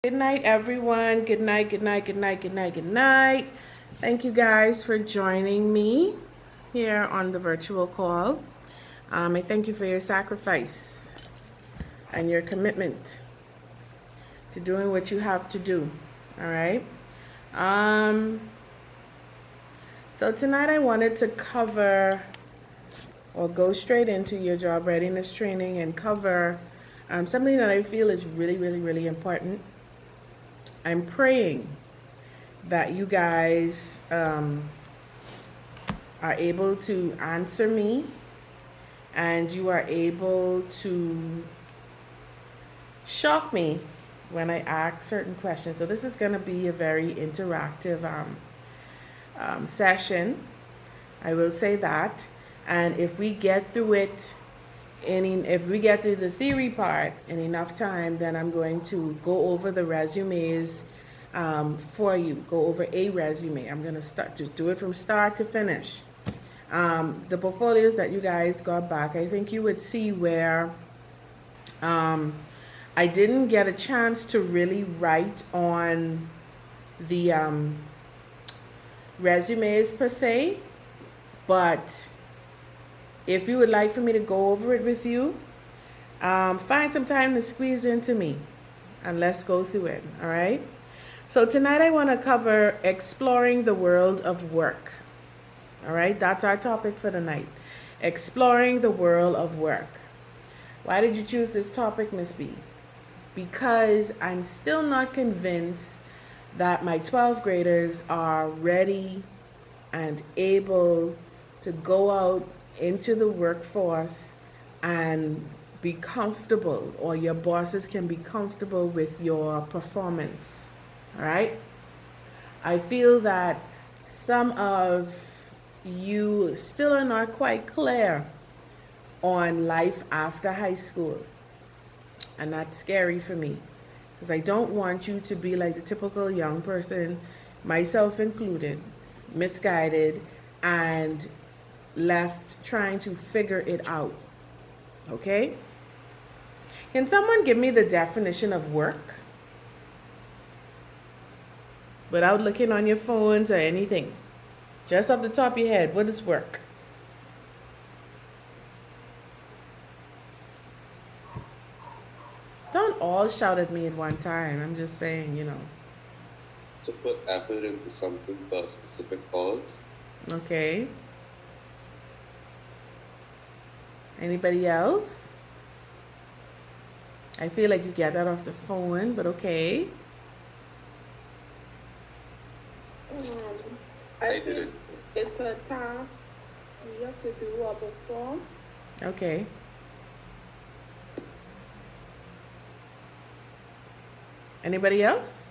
Good night, everyone. Good night, good night, good night, good night, good night. Thank you guys for joining me here on the virtual call. I thank you for your sacrifice and your commitment to doing what you have to do. All right. So tonight I wanted to cover or go straight into your job readiness training and cover something that I feel is really, really, really important. I'm praying that you guys are able to answer me and you are able to shock me when I ask certain questions. So this is going to be a very interactive session. I will say that. And if we get through it, if we get through the theory part in enough time, then I'm going to go over the resumes for you. Go over a resume. I'm going to start to do it from start to finish. The portfolios that you guys got back, I think you would see where I didn't get a chance to really write on the resumes per se, but if you would like for me to go over it with you, find some time to squeeze into me and let's go through it, all right? So tonight I want to cover exploring the world of work, all right? That's our topic for the night, exploring the world of work. Why did you choose this topic, Miss B? Because I'm still not convinced that my 12th graders are ready and able to go out into the workforce and be comfortable, or your bosses can be comfortable with your performance. All right? I feel that some of you still are not quite clear on life after high school. And that's scary for me because I don't want you to be like the typical young person, myself included, misguided and left trying to figure it out. Okay? Can someone give me the definition of work without looking on your phones or anything? Just off the top of your head, what is work? Don't all shout at me at one time. I'm just saying, To put effort into something for a specific cause. Okay. Anybody else? I feel like you get that off the phone, but okay. I think it's a task you have to do or perform. Okay. Anybody else?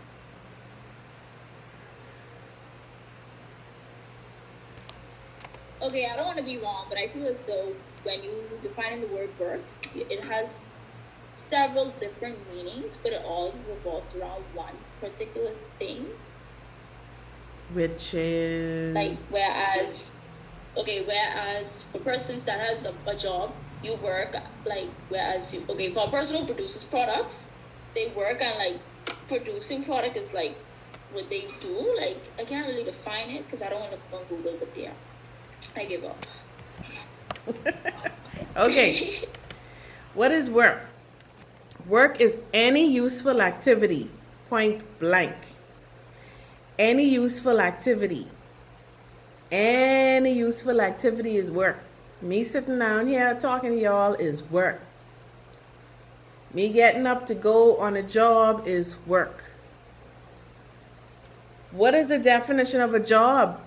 Okay, I don't want to be wrong, but I feel as though when you define the word work, it has several different meanings, but it all revolves around one particular thing. Which is Like, whereas for persons that has a job, you work, like, for a person who produces products, they work on, like, producing product is, like, what they do. Like, I can't really define it because I don't want to go on Google, but yeah, I give up. okay. What is work? Work is any useful activity, point blank. Any useful activity. Any useful activity is work. Me sitting down here talking to y'all is work. Me getting up to go on a job is work. What is the definition of a job?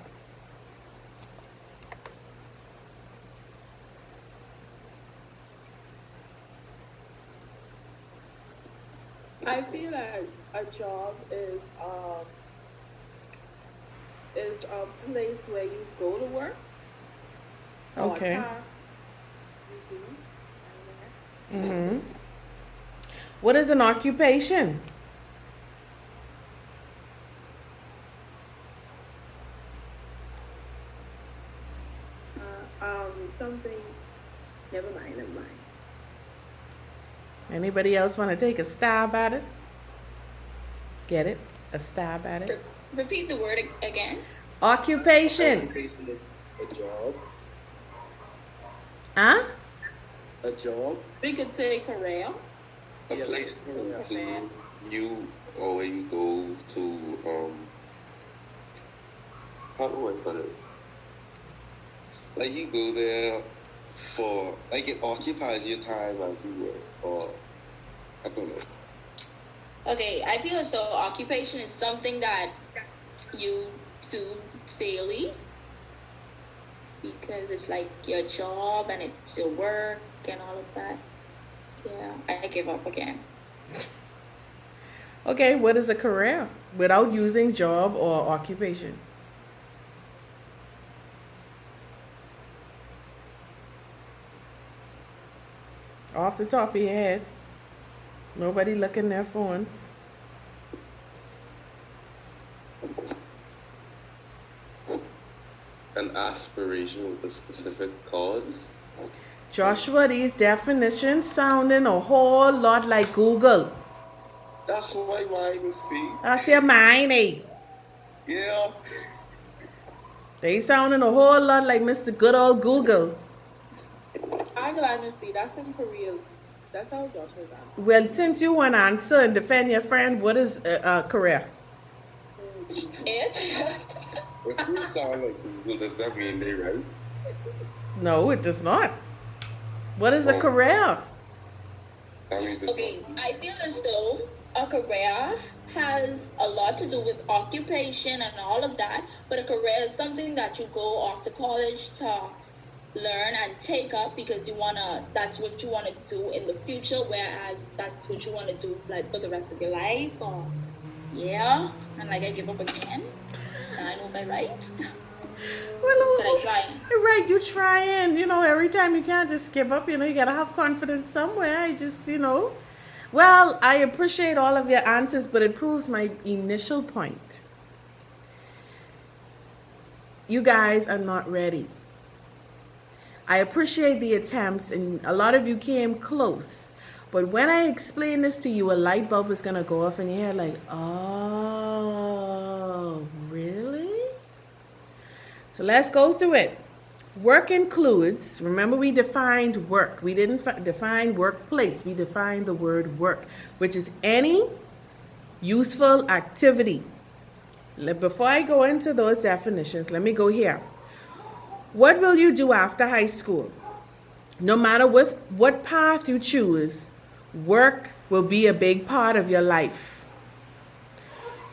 I feel like a job is a place where you go to work. Okay. Or a task you do. Mm-hmm. What is an occupation? Something. Never mind. Anybody else want to take a stab at it? Get it? A stab at it. Repeat the word again. Occupation. Occupation is a job. Huh? A job. We could say career. A Yeah, place like to career. you or where you go to how do I put it? Like you go there for like it occupies your time as you work, or I don't know. Okay, I feel as though occupation is something that you do daily because it's like your job and it's your work and all of that. Yeah, I give up again. Okay, what is a career? Without using job or occupation. Off the top of your head. Nobody looking their phones. An aspiration with a specific cause. Joshua, these definitions sounding a whole lot like Google. That's why mine is speak. That's your mind, eh? Yeah. They sounding a whole lot like Mr. Good old Google. I'm glad to see that's in Korea. That's how Josh was at. Well, since you want to answer and defend your friend, what is a career? It? If you sound like Google, does that mean they right? No, it does not. What is a Oh. career? That means it's Okay, not. I feel as though a career has a lot to do with occupation and all of that, but a career is something that you go off to college to learn and take up because that's what you wanna do in the future, whereas that's what you wanna do like for the rest of your life or yeah. And like I give up again. And I know my right. Well, But I try. right, you trying. Every time you can't just give up. You gotta have confidence somewhere. I just, Well, I appreciate all of your answers, but it proves my initial point. You guys are not ready. I appreciate the attempts, and a lot of you came close. But when I explain this to you, a light bulb is going to go off in your head like, oh, really? So let's go through it. Work includes, remember we defined work. We didn't define workplace. We defined the word work, which is any useful activity. Before I go into those definitions, let me go here. What will you do after high school? No matter what path you choose, work will be a big part of your life.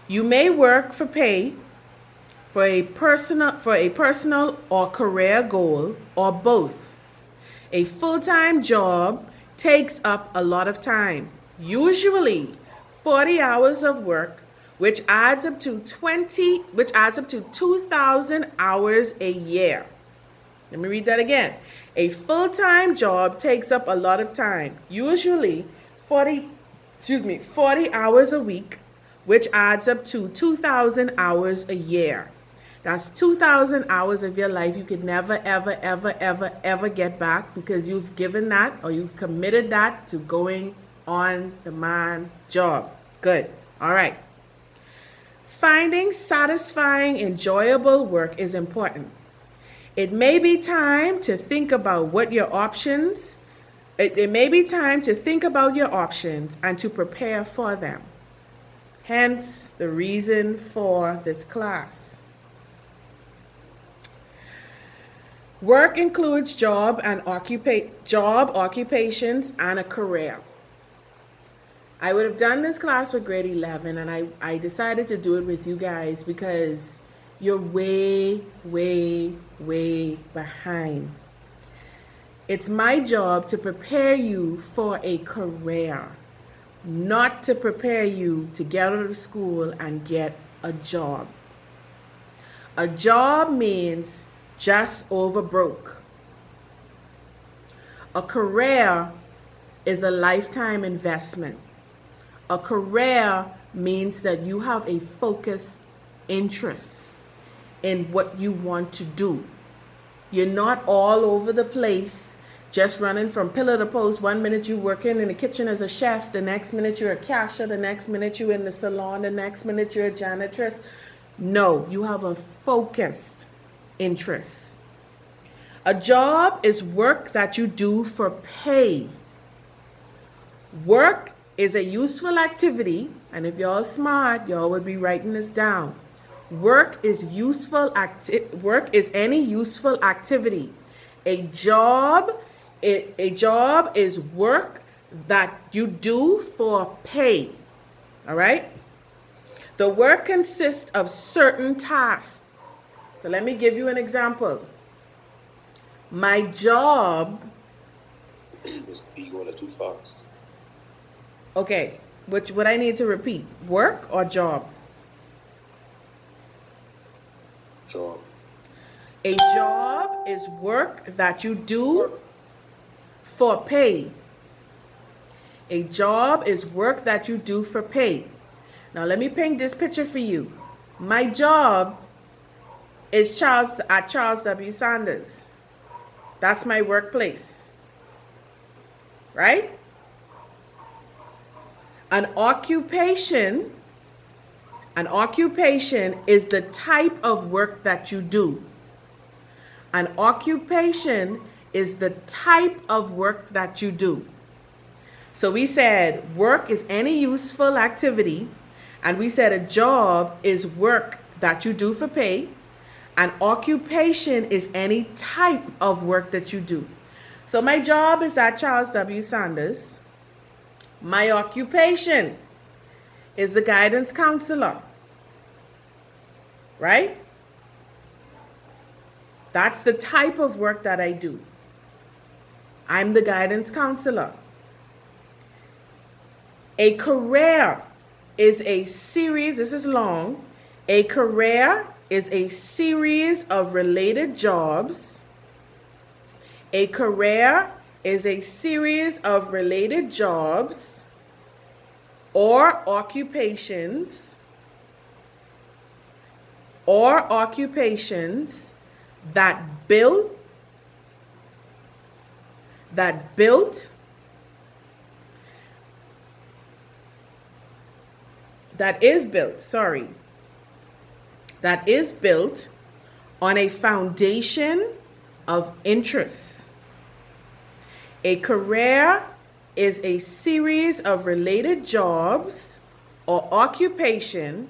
You may work for pay, for a personal or career goal, or both. A full-time job takes up a lot of time, usually 40 hours of work, which adds up to 2,000 hours a year. Let me read that again. A full-time job takes up a lot of time, usually 40 hours a week, which adds up to 2,000 hours a year. That's 2,000 hours of your life you could never, ever, ever, ever, ever get back because you've given that or you've committed that to going on demand job. Good. All right. Finding satisfying, enjoyable work is important. It may be time to think about your options and to prepare for them. Hence, the reason for this class. Work includes job, occupations, and a career. I would have done this class for grade 11, and I decided to do it with you guys because you're way, way, way behind. It's my job to prepare you for a career, not to prepare you to get out of school and get a job. A job means just over broke. A career is a lifetime investment. A career means that you have a focused interest in what you want to do. You're not all over the place just running from pillar to post. 1 minute you working in the kitchen as a chef, the next minute you're a cashier, the next minute you're in the salon, the next minute you're a janitress. No, you have a focused interest. A job is work that you do for pay. Work is a useful activity, and if y'all smart, y'all would be writing this down. Work is work is any useful activity. A job is work that you do for pay. All right? The work consists of certain tasks. So let me give you an example. My job. You going too fast. Okay, what I need to repeat? Work or job? Job. A job is work that you do for pay. A job is work that you do for pay. Now let me paint this picture for you. My job is Charles W. Sanders. That's my workplace. Right? An occupation is the type of work that you do. An occupation is the type of work that you do. So we said work is any useful activity, and we said a job is work that you do for pay. An occupation is any type of work that you do. So my job is at Charles W. Sanders. My occupation is the guidance counselor. Right? That's the type of work that I do. I'm the guidance counselor. A career is a series, this is long. A career is a series of related jobs. A career is a series of related jobs or occupations that is built on a foundation of interest. A career is a series of related jobs or occupation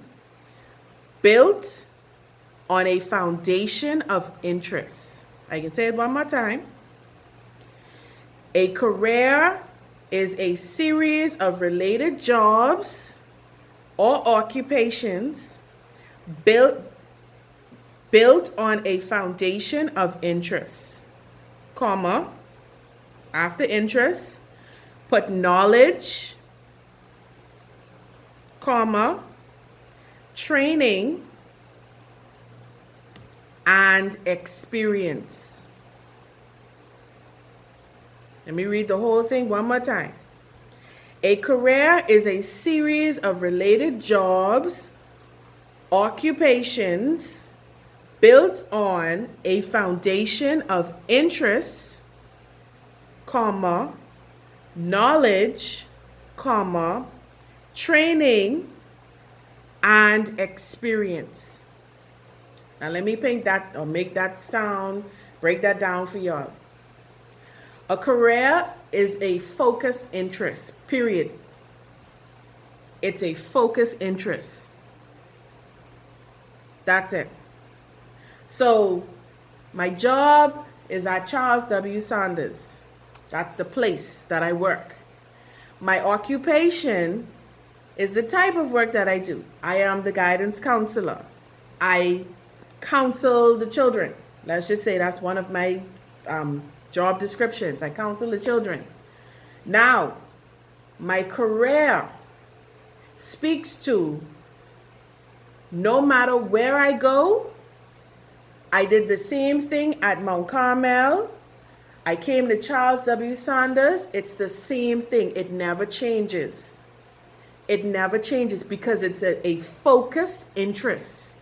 built on a foundation of interest. I can say it one more time. A career is a series of related jobs or occupations built on a foundation of interest, comma, after interest, put knowledge, comma, training, and experience. Let me read the whole thing one more time. A career is a series of related jobs, occupations built on a foundation of interest, comma, knowledge, comma, training, and experience. Now let me paint that or make that sound, break that down for y'all. A career is a focused interest, period. It's a focused interest. That's it. So my job is at Charles W. Sanders. That's the place that I work. My occupation is the type of work that I do. I am the guidance counselor. I counsel the children. Let's just say that's one of my job descriptions. I counsel the children. Now, my career speaks to no matter where I go. I did the same thing at Mount Carmel. I came to Charles W. Sanders. It's the same thing. It never changes. It never changes because it's a focused interest.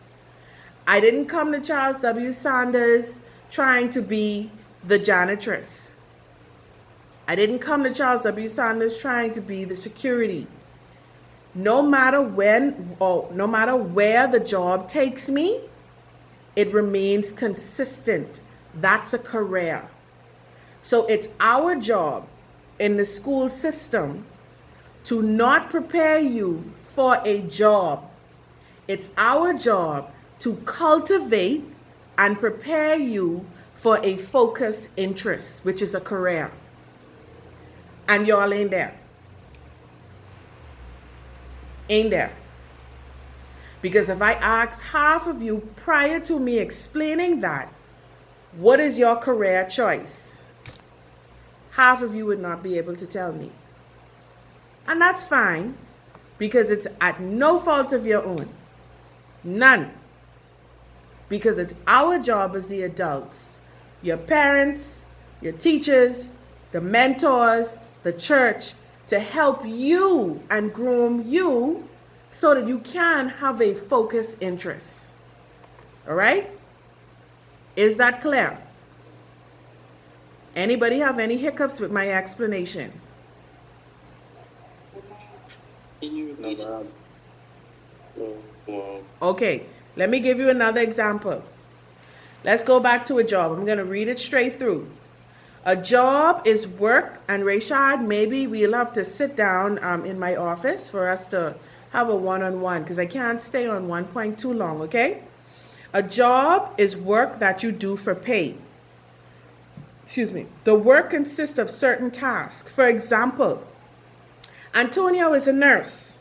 I didn't come to Charles W. Sanders trying to be the janitress. I didn't come to Charles W. Sanders trying to be the security. No matter when or no matter where the job takes me, it remains consistent. That's a career. So it's our job in the school system to not prepare you for a job. It's our job to cultivate and prepare you for a focused interest, which is a career. And y'all ain't there. Ain't there. Because if I ask half of you prior to me explaining that, what is your career choice? Half of you would not be able to tell me. And that's fine, because it's at no fault of your own. None. Because it's our job as the adults, your parents, your teachers, the mentors, the church, to help you and groom you so that you can have a focused interest. All right? Is that clear? Anybody have any hiccups with my explanation? Can you repeat it? No. Okay, let me give you another example. Let's go back to a job. I'm going to read it straight through. A job is work, and Rashad, maybe we'll have to sit down in my office for us to have a one-on-one, because I can't stay on one point too long, okay? A job is work that you do for pay. Excuse me. The work consists of certain tasks. For example, Antonio is a nurse.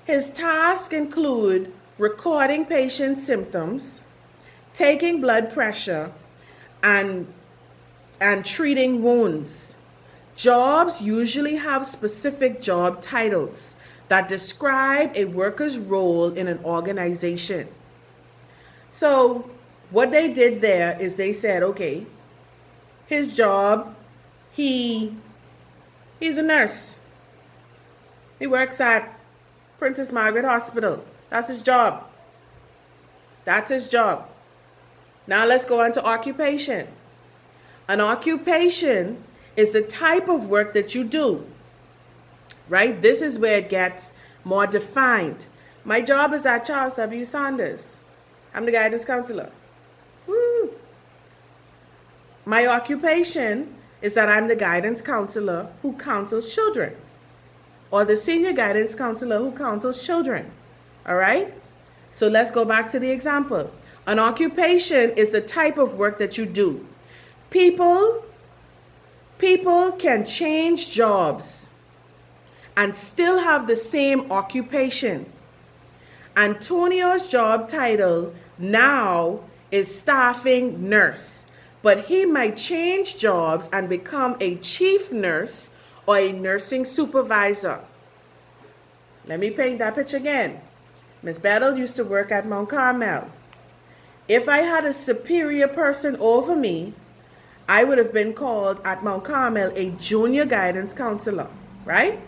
His tasks include recording patient symptoms, taking blood pressure, and treating wounds. Jobs usually have specific job titles that describe a worker's role in an organization. So what they did there is they said, okay, his job, he's a nurse. He works at Princess Margaret Hospital. That's his job. That's his job. Now let's go on to occupation. An occupation is the type of work that you do, right? This is where it gets more defined. My job is at Charles W. Sanders. I'm the guidance counselor. Woo. My occupation is that I'm the guidance counselor who counsels children, or the senior guidance counselor who counsels children. All right? So let's go back to the example. An occupation is the type of work that you do. People can change jobs and still have the same occupation. Antonio's job title now is staffing nurse, but he might change jobs and become a chief nurse or a nursing supervisor. Let me paint that picture again. Miss Battle used to work at Mount Carmel. If I had a superior person over me, I would have been called at Mount Carmel a junior guidance counselor, right?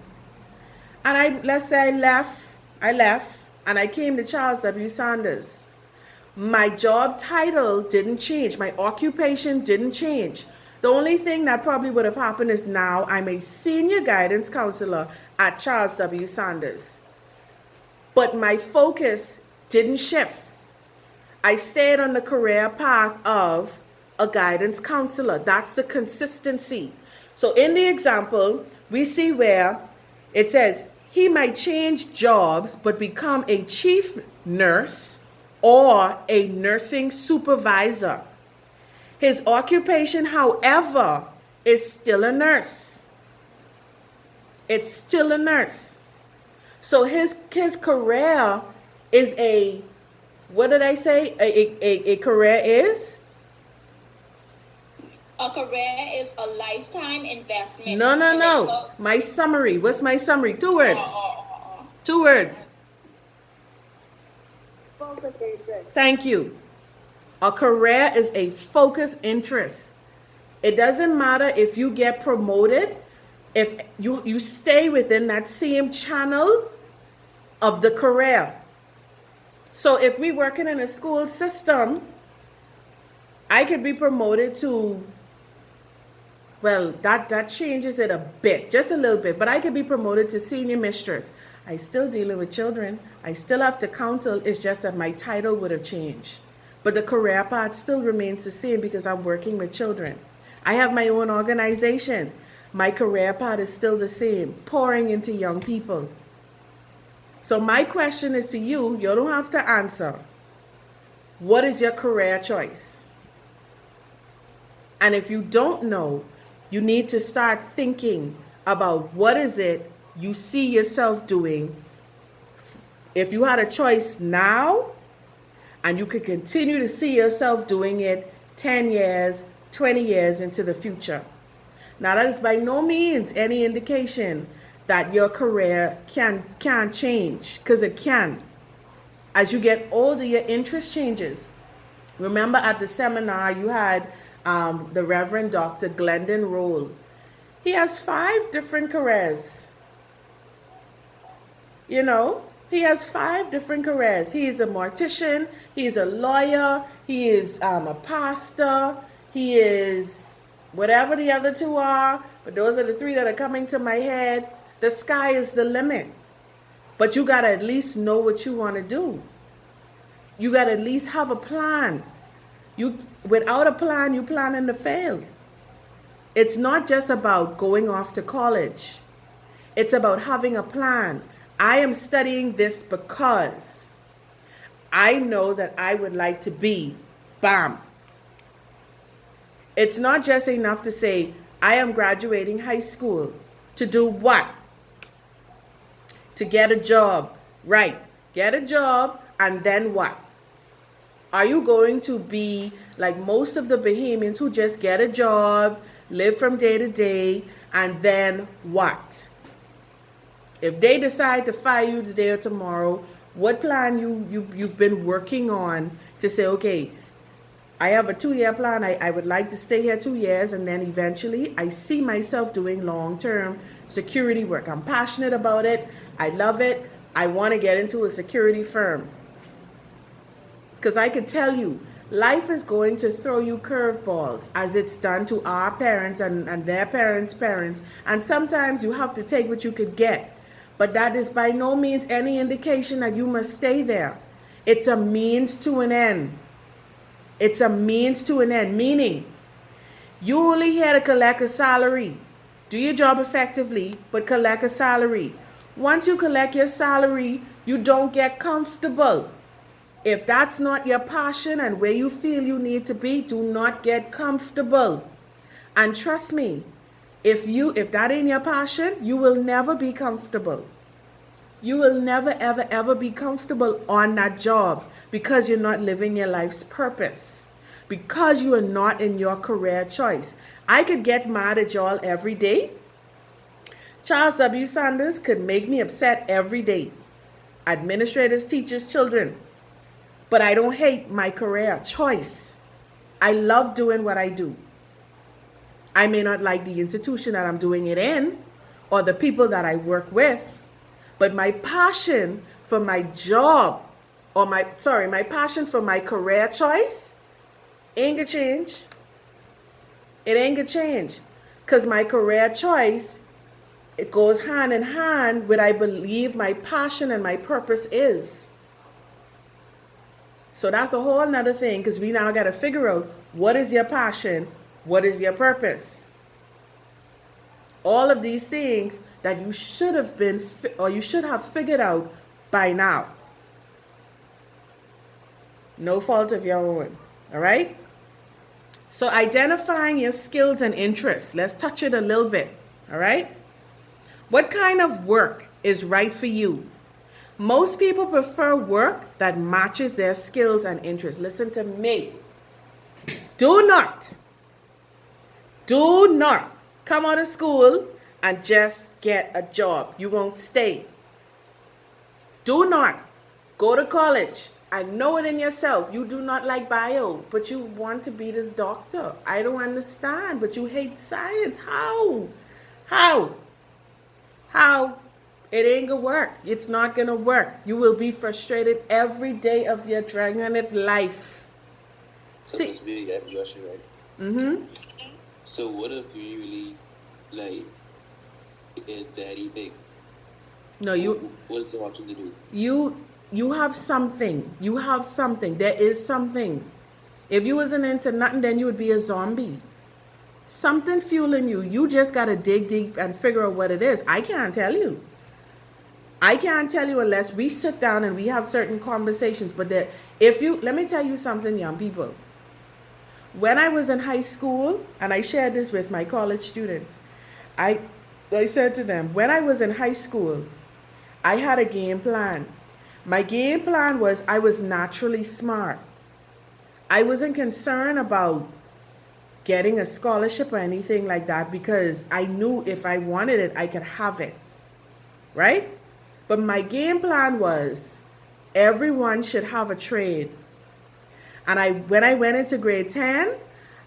And let's say I left and I came to Charles W. Sanders. My job title didn't change. My occupation didn't change. The only thing that probably would have happened is now I'm a senior guidance counselor at Charles W. Sanders. But my focus didn't shift. I stayed on the career path of a guidance counselor. That's the consistency. So in the example, we see where it says he might change jobs but become a chief nurse or a nursing supervisor. His occupation, however, is still a nurse. It's still a nurse. So his career is a, what did I say? A career is? A career is a lifetime investment. No. My summary. What's my summary? 2 words. 2 words. Focus interest. Thank you. A career is a focused interest. It doesn't matter if you get promoted, if you stay within that same channel of the career. So if we working in a school system, I could be promoted to Well, that changes it a bit, just a little bit. But I could be promoted to senior mistress. I still dealing with children. I still have to counsel. It's just that my title would have changed. But the career path still remains the same because I'm working with children. I have my own organization. My career path is still the same, pouring into young people. So my question is to you, you don't have to answer. What is your career choice? And if you don't know, you need to start thinking about what is it you see yourself doing. If you had a choice now, and you could continue to see yourself doing it 10 years, 20 years into the future. Now, that is by no means any indication that your career can't change, because it can. As you get older, your interest changes. Remember at the seminar, you had the Reverend Dr. Glendon Roll. He has 5 different careers. You know, he has 5 different careers. He is a mortician, he is a lawyer, he is a pastor, he is whatever the other 2 are, but those are the 3 that are coming to my head. The sky is the limit. But you got to at least know what you want to do. You got to at least have a plan. Without a plan, you planning to fail. It's not just about going off to college. It's about having a plan. I am studying this because I know that I would like to be, bam. It's not just enough to say, I am graduating high school. To do what? To get a job. Right. Get a job and then what? Are you going to be like most of the Bahamians who just get a job, live from day to day, and then what? If they decide to fire you today or tomorrow, what plan you've been working on to say, okay, I have a 2-year plan. I would like to stay here 2 years, and then eventually I see myself doing long-term security work. I'm passionate about it. I love it. I want to get into a security firm. Because I could tell you, life is going to throw you curveballs as it's done to our parents and their parents' parents. And sometimes you have to take what you could get. But that is by no means any indication that you must stay there. It's a means to an end. It's a means to an end, meaning you only here to collect a salary. Do your job effectively, but collect a salary. Once you collect your salary, you don't get comfortable. If that's not your passion and where you feel you need to be, do not get comfortable. And trust me, if that ain't your passion, you will never be comfortable. You will never, ever, ever be comfortable on that job because you're not living your life's purpose, because you are not in your career choice. I could get mad at y'all every day. Charles W. Sanders could make me upset every day. Administrators, teachers, children. But I don't hate my career choice. I love doing what I do. I may not like the institution that I'm doing it in or the people that I work with, but my passion for my job or my passion for my career choice ain't gonna change. It ain't gonna change because my career choice, it goes hand in hand with I believe my passion and my purpose is. So that's a whole nother thing because we now got to figure out what is your passion, what is your purpose. All of these things that you should have been or you should have figured out by now. No fault of your own. All right? So identifying your skills and interests. Let's touch it a little bit. All right? What kind of work is right for you? Most people prefer work that matches their skills and interests. Listen to me. Do not come out of school and just get a job. You won't stay. Do not go to college. I know it in yourself. You do not like bio, but you want to be this doctor. I don't understand, but you hate science. How? It ain't gonna work. It's not gonna work. You will be frustrated every day of your dragging life. So this big address, right? Mm-hmm. So what if you really like get daddy big? No, you What is the option to do? you have something. You have something. There is something. If you wasn't into nothing, then you would be a zombie. Something fueling you. You just gotta dig deep and figure out what it is. I can't tell you. I can't tell you unless we sit down and we have certain conversations. But that if you let me tell you something, young people. When I was in high school, and I shared this with my college students, I said to them, when I was in high school, I had a game plan. My game plan was I was naturally smart. I wasn't concerned about getting a scholarship or anything like that because I knew if I wanted it, I could have it. Right? But my game plan was everyone should have a trade. And when I went into grade 10,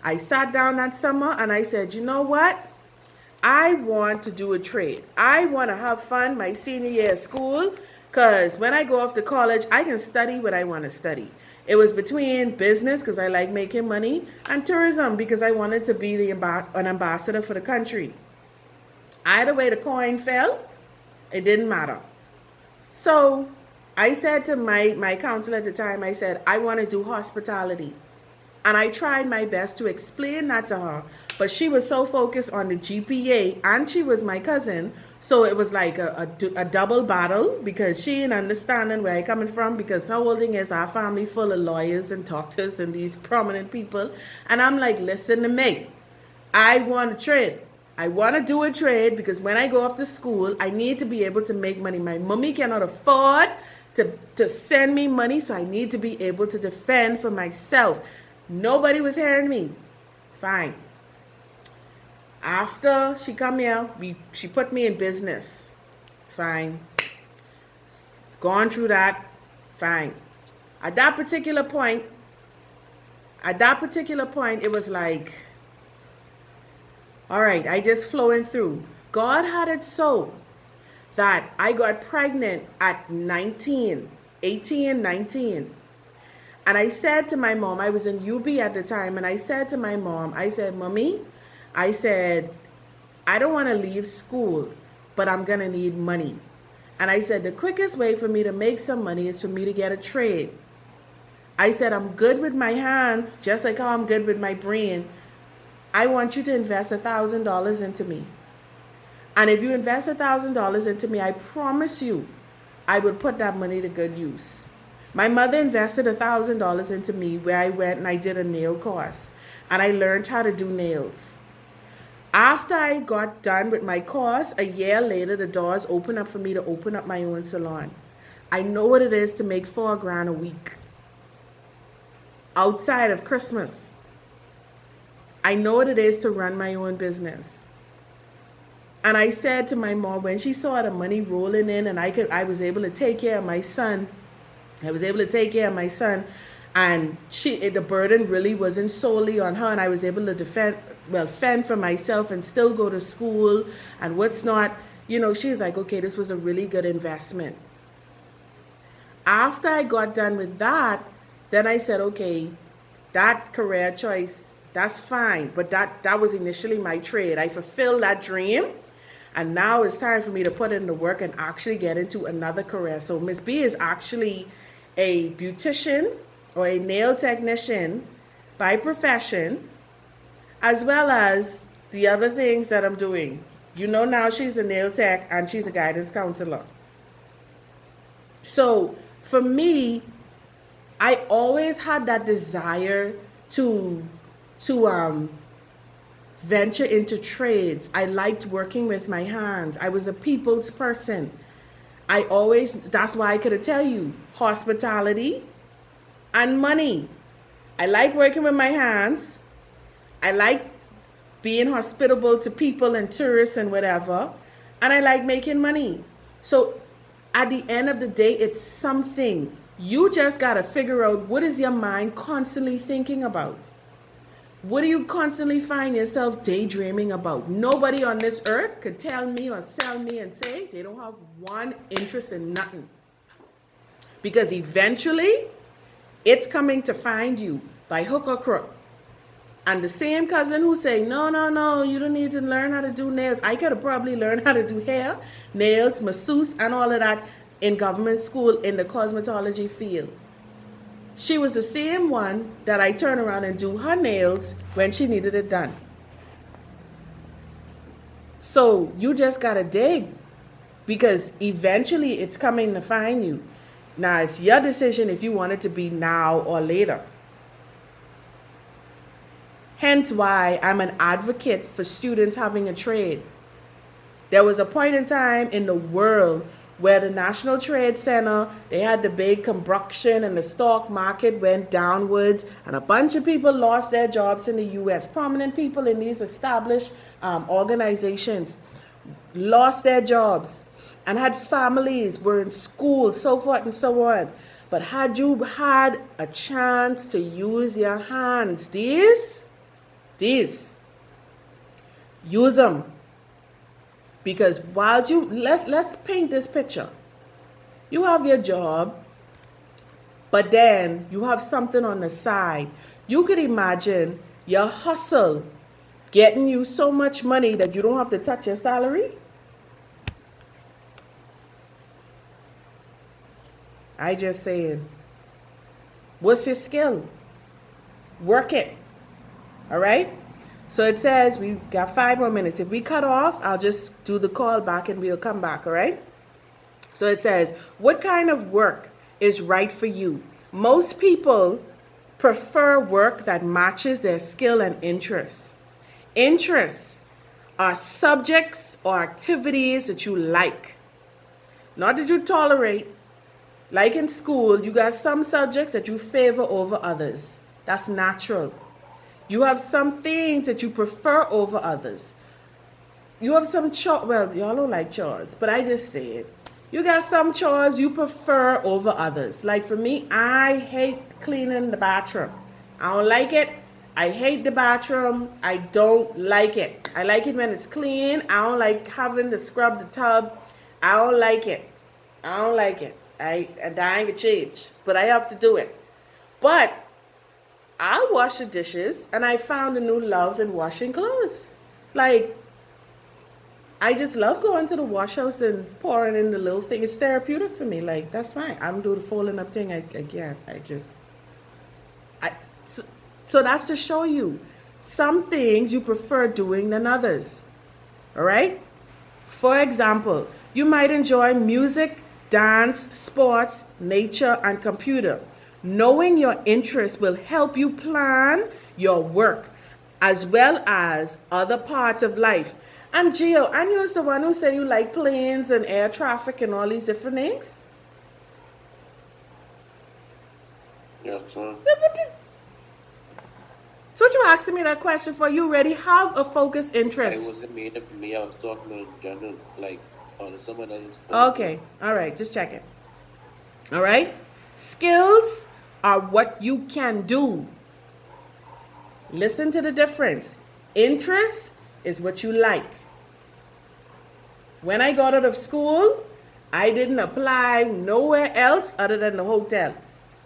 I sat down that summer and I said, you know what? I want to do a trade. I want to have fun my senior year of school because when I go off to college, I can study what I want to study. It was between business because I like making money and tourism because I wanted to be an ambassador for the country. Either way the coin fell, it didn't matter. So I said to my counselor at the time, I said, I want to do hospitality. And I tried my best to explain that to her. But she was so focused on the GPA and she was my cousin. So it was like a double battle because she didn't understand where I coming from because her whole thing is our family full of lawyers and doctors and these prominent people. And I'm like, listen to me. I want to trade. I want to do a trade because when I go off to school, I need to be able to make money. My mommy cannot afford to send me money, so I need to be able to defend for myself. Nobody was hearing me. Fine. After she come here, she put me in business. Fine. Gone through that. Fine. At that particular point, it was like, all right, I just flowing through. God had it so that I got pregnant at 18, 19. And I said to my mom, I was in UB at the time, and I said to my mom, I said, Mommy, I said, I don't want to leave school, but I'm going to need money. And I said, the quickest way for me to make some money is for me to get a trade. I said, I'm good with my hands, just like how I'm good with my brain. I want you to invest $1,000 into me. And if you invest $1,000 into me, I promise you, I would put that money to good use. My mother invested $1,000 into me where I went and I did a nail course. And I learned how to do nails. After I got done with my course, a year later, the doors opened up for me to open up my own salon. I know what it is to make $4,000 a week. Outside of Christmas. I know what it is to run my own business. And I said to my mom, when she saw the money rolling in and I was able to take care of my son, and the burden really wasn't solely on her, and I was able to fend for myself and still go to school and what's not, she was like, okay, this was a really good investment. After I got done with that, then I said, okay, that career choice, that's fine, but that was initially my trade. I fulfilled that dream. And now it's time for me to put in the work and actually get into another career. So Miss B is actually a beautician or a nail technician by profession, as well as the other things that I'm doing. Now she's a nail tech and she's a guidance counselor. So for me, I always had that desire to venture into trades. I liked working with my hands. I was a people's person. That's why I could tell you, hospitality and money. I like working with my hands. I like being hospitable to people and tourists and whatever. And I like making money. So at the end of the day, it's something. You just got to figure out, what is your mind constantly thinking about? What do you constantly find yourself daydreaming about? Nobody on this earth could tell me or sell me and say they don't have one interest in nothing. Because eventually, it's coming to find you by hook or crook. And the same cousin who say, no, no, no, you don't need to learn how to do nails. I could have probably learned how to do hair, nails, masseuse, and all of that in government school in the cosmetology field. She was the same one that I turn around and do her nails when she needed it done. So you just gotta dig, because eventually it's coming to find you. Now it's your decision if you want it to be now or later. Hence why I'm an advocate for students having a trade. There was a point in time in the world where the National Trade Center, they had the big combustion and the stock market went downwards, and a bunch of people lost their jobs in the US. Prominent people in these established organizations lost their jobs and had families, were in school, so forth and so on. But had you had a chance to use your hands, these, use them. Because while you, let's paint this picture. You have your job, but then you have something on the side. You could imagine your hustle getting you so much money that you don't have to touch your salary. I just saying, what's your skill? Work it. All right? So it says we got 5 more minutes. If we cut off, I'll just do the call back and we'll come back, all right? So it says, what kind of work is right for you? Most people prefer work that matches their skill and interests. Interests are subjects or activities that you like, not that you tolerate. Like in school, you got some subjects that you favor over others. That's natural. You have some things that you prefer over others. You have some chores. Well, y'all don't like chores, but I just say it. You got some chores you prefer over others. Like for me, I hate cleaning the bathroom. I don't like it. I hate the bathroom. I don't like it. I like it when it's clean. I don't like having to scrub the tub. I don't like it. I don't like it. I dying to change, but I have to do it. But I'll wash the dishes, and I found a new love in washing clothes. Like, I just love going to the wash house and pouring in the little thing. It's therapeutic for me. Like, that's fine. I'm doing the folding up thing again. So that's to show you some things you prefer doing than others. All right? For example, you might enjoy music, dance, sports, nature, and computer. Knowing your interests will help you plan your work as well as other parts of life. And Gio, and you're the one who said you like planes and air traffic and all these different things? Yeah, sure. So what you asking me that question for? You already have a focused interest. It wasn't made for me. I was talking in general, like on someone else's. Okay, all right, just check it. All right? Skills are what you can do. Listen to the difference. Interest is what you like. When I got out of school, I didn't apply nowhere else other than the hotel.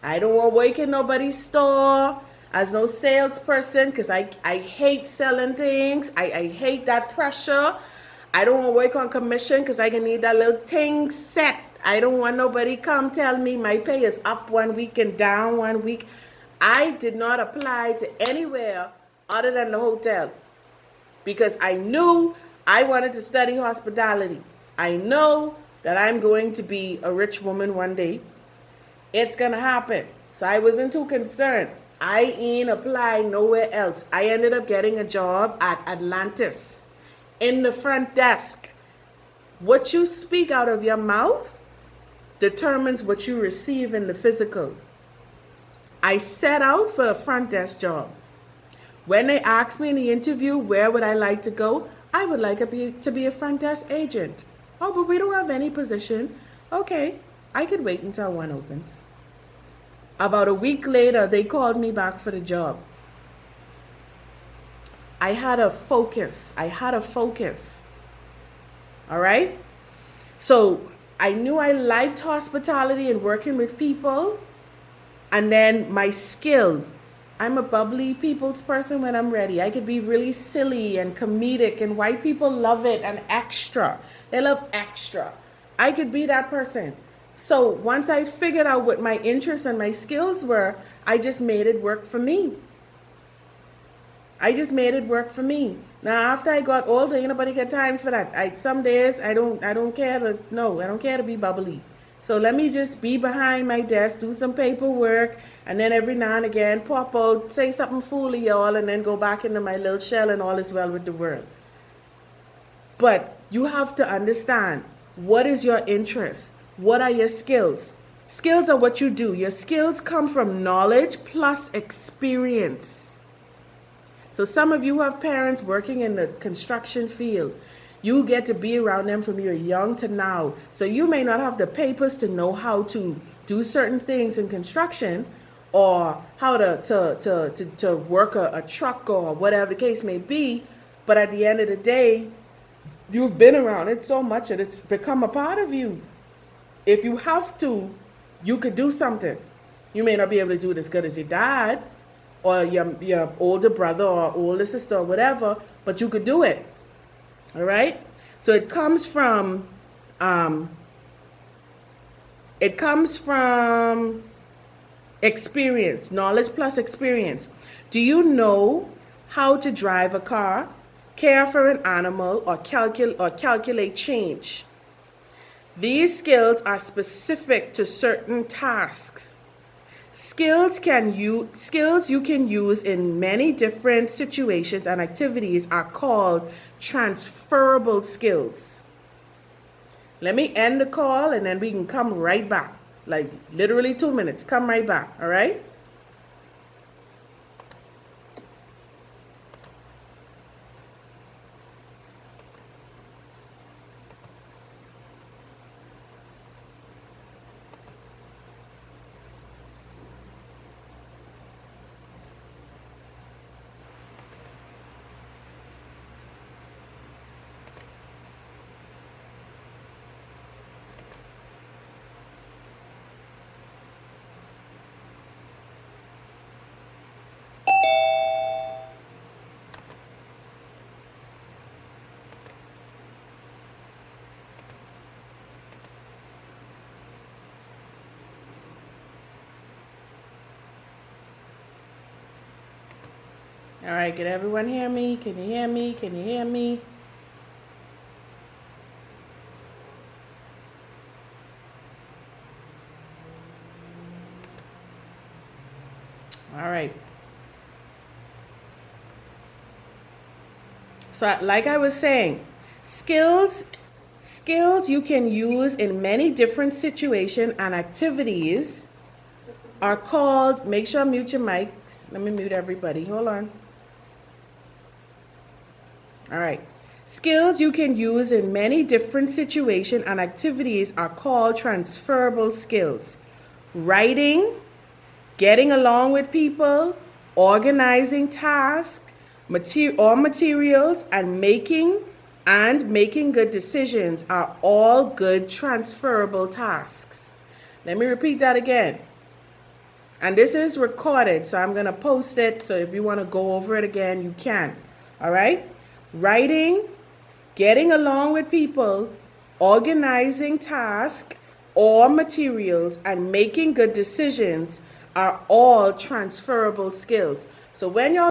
I don't want to work in nobody's store as no salesperson because I hate selling things. I hate that pressure. I don't want to work on commission because I can need that little thing set. I don't want nobody come tell me my pay is up 1 week and down 1 week. I did not apply to anywhere other than the hotel because I knew I wanted to study hospitality. I know that I'm going to be a rich woman one day. It's going to happen. So I wasn't too concerned. I ain't applied nowhere else. I ended up getting a job at Atlantis in the front desk. What you speak out of your mouth determines what you receive in the physical. I set out for a front desk job. When they asked me in the interview where would I like to go, I would like to be a front desk agent. Oh, but we don't have any position. Okay, I could wait until one opens. About a week later, they called me back for the job. I had a focus. All right? So I knew I liked hospitality and working with people. And then my skill I'm a bubbly people's person when I'm ready. I could be really silly and comedic, and white people love it, and extra. They love extra. I could be that person. So once I figured out what my interests and my skills were, I just made it work for me. I just made it work for me. Now after I got older, ain't nobody got time for that. Some days I don't care to be bubbly. So let me just be behind my desk, do some paperwork, and then every now and again pop out, say something foolish, y'all, and then go back into my little shell, and all is well with the world. But you have to understand, what is your interest? What are your skills? Skills are what you do. Your skills come from knowledge plus experience. So some of you have parents working in the construction field. You get to be around them from you're young to now. So you may not have the papers to know how to do certain things in construction, or how to work a truck, or whatever the case may be. But at the end of the day, you've been around it so much that it's become a part of you. If you have to, you could do something. You may not be able to do it as good as your dad, or your older brother or older sister or whatever, but you could do it. All right? So it comes from experience, knowledge plus experience. Do you know how to drive a car, care for an animal, or calculate change? These skills are specific to certain tasks. Skills you can use in many different situations and activities are called transferable skills. Let me end the call, and then we can come right back. Like literally 2 minutes. Come right back. All right? All right, can everyone hear me? Can you hear me? Can you hear me? All right. So like I was saying, skills you can use in many different situations and activities are called, make sure I mute your mics. Let me mute everybody. Hold on. All right. Skills you can use in many different situations and activities are called transferable skills. Writing, getting along with people, organizing tasks, materials, and making good decisions are all good transferable tasks. Let me repeat that again. And this is recorded, so I'm going to post it. So if you want to go over it again, you can. All right? Writing, getting along with people, organizing tasks or materials, and making good decisions are all transferable skills. So when y'all